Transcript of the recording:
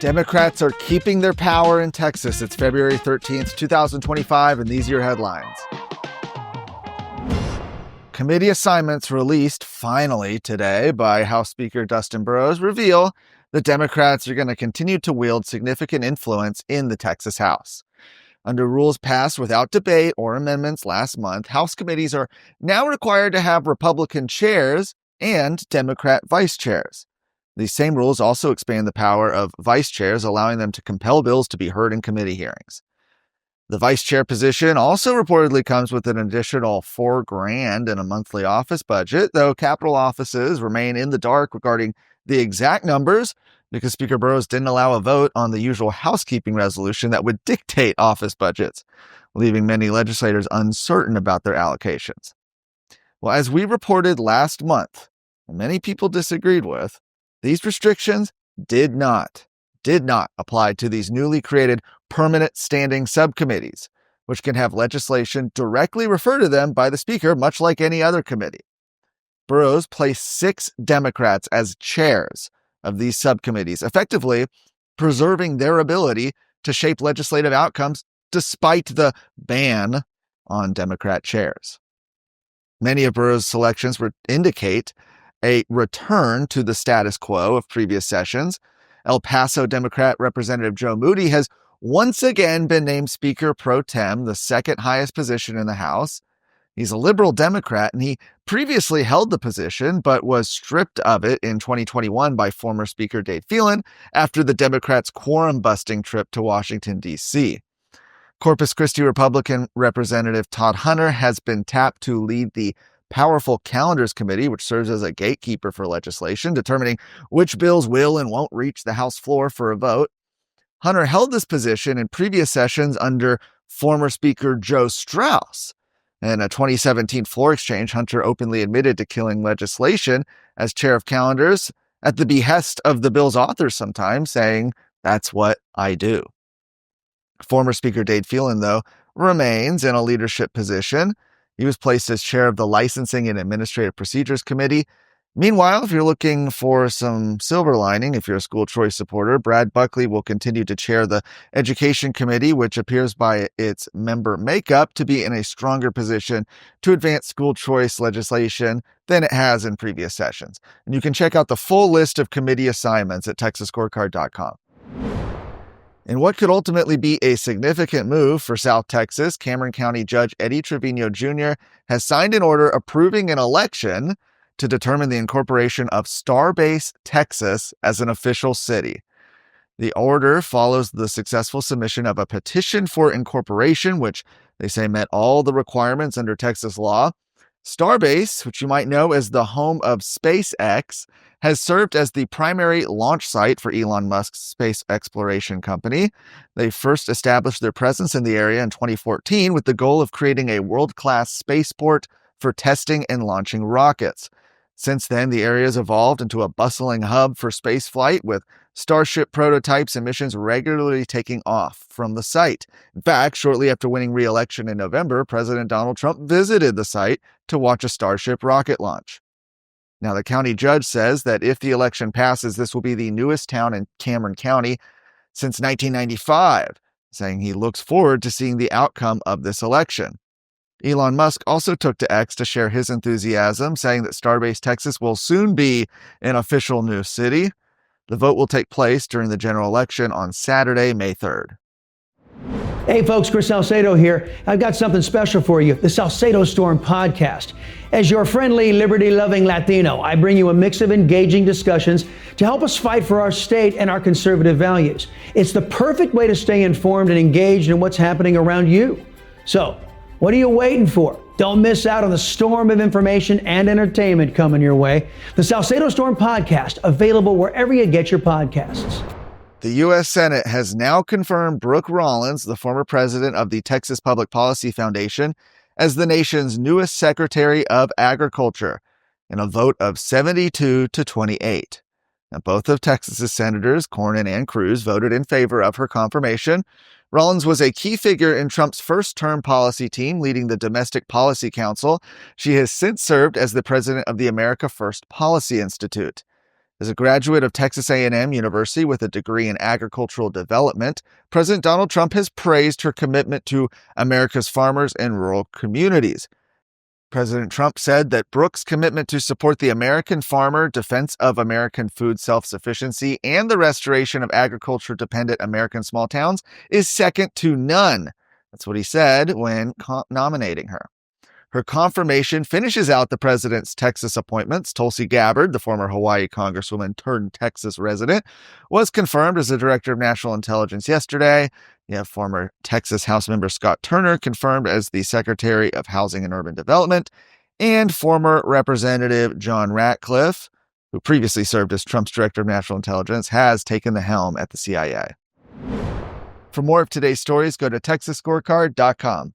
Democrats are keeping their power in Texas. It's February 13th, 2025, and these are your headlines. Committee assignments released finally today by House Speaker Dustin Burrows reveal that Democrats are going to continue to wield significant influence in the Texas House. Under rules passed without debate or amendments last month, House committees are now required to have Republican chairs and Democrat vice chairs. These same rules also expand the power of vice chairs, allowing them to compel bills to be heard in committee hearings. The vice chair position also reportedly comes with an additional $4,000 in a monthly office budget, though Capitol offices remain in the dark regarding the exact numbers because Speaker Burrows didn't allow a vote on the usual housekeeping resolution that would dictate office budgets, leaving many legislators uncertain about their allocations. Well, as we reported last month, and many people disagreed with, these restrictions did not apply to these newly created permanent standing subcommittees, which can have legislation directly referred to them by the Speaker, much like any other committee. Burrows placed 6 Democrats as chairs of these subcommittees, effectively preserving their ability to shape legislative outcomes despite the ban on Democrat chairs. Many of Burrows' selections would indicate a return to the status quo of previous sessions. El Paso Democrat Representative Joe Moody has once again been named Speaker pro tem, the second highest position in the House. He's a liberal Democrat, and he previously held the position, but was stripped of it in 2021 by former Speaker Dade Phelan after the Democrats' quorum-busting trip to Washington, D.C. Corpus Christi Republican Representative Todd Hunter has been tapped to lead the Powerful Calendars Committee, which serves as a gatekeeper for legislation, determining which bills will and won't reach the House floor for a vote. Hunter held this position in previous sessions under former Speaker Joe Straus. In a 2017 floor exchange, Hunter openly admitted to killing legislation as chair of calendars at the behest of the bill's authors sometimes, saying, "That's what I do." Former Speaker Dade Phelan, though, remains in a leadership position. He was placed as chair of the Licensing and Administrative Procedures Committee. Meanwhile, if you're looking for some silver lining, if you're a school choice supporter, Brad Buckley will continue to chair the Education Committee, which appears by its member makeup to be in a stronger position to advance school choice legislation than it has in previous sessions. And you can check out the full list of committee assignments at texasscorecard.com. In what could ultimately be a significant move for South Texas, Cameron County Judge Eddie Trevino Jr. has signed an order approving an election to determine the incorporation of Starbase, Texas as an official city. The order follows the successful submission of a petition for incorporation, which they say met all the requirements under Texas law. Starbase, which you might know as the home of SpaceX, has served as the primary launch site for Elon Musk's space exploration company. They first established their presence in the area in 2014 with the goal of creating a world-class spaceport for testing and launching rockets. Since then, the area has evolved into a bustling hub for spaceflight, with Starship prototypes and missions regularly taking off from the site. In fact, shortly after winning re-election in November, President Donald Trump visited the site to watch a Starship rocket launch. Now, the county judge says that if the election passes, this will be the newest town in Cameron County since 1995, saying he looks forward to seeing the outcome of this election. Elon Musk also took to X to share his enthusiasm, saying that Starbase, Texas will soon be an official new city. The vote will take place during the general election on Saturday, May 3rd. Hey folks, Chris Salcedo here. I've got something special for you, the Salcedo Storm podcast. As your friendly, liberty-loving Latino, I bring you a mix of engaging discussions to help us fight for our state and our conservative values. It's the perfect way to stay informed and engaged in what's happening around you. So, what are you waiting for? Don't miss out on the storm of information and entertainment coming your way. The Salcedo Storm podcast, available wherever you get your podcasts. The U.S. Senate has now confirmed Brooke Rollins, the former president of the Texas Public Policy Foundation, as the nation's newest Secretary of Agriculture in a vote of 72 to 28. Now, both of Texas's senators, Cornyn and Cruz, voted in favor of her confirmation. Rollins was a key figure in Trump's first-term policy team, leading the Domestic Policy Council. She has since served as the president of the America First Policy Institute. As a graduate of Texas A&M University with a degree in agricultural development, President Donald Trump has praised her commitment to America's farmers and rural communities. President Trump said that Brooke's commitment to support the American farmer, defense of American food self-sufficiency, and the restoration of agriculture-dependent American small towns is second to none. That's what he said when nominating her. Her confirmation finishes out the president's Texas appointments. Tulsi Gabbard, the former Hawaii congresswoman turned Texas resident, was confirmed as the director of national intelligence yesterday. You have former Texas House member Scott Turner confirmed as the Secretary of Housing and Urban Development, and former Representative John Ratcliffe, who previously served as Trump's director of national intelligence, has taken the helm at the CIA. For more of today's stories, go to TexasScorecard.com.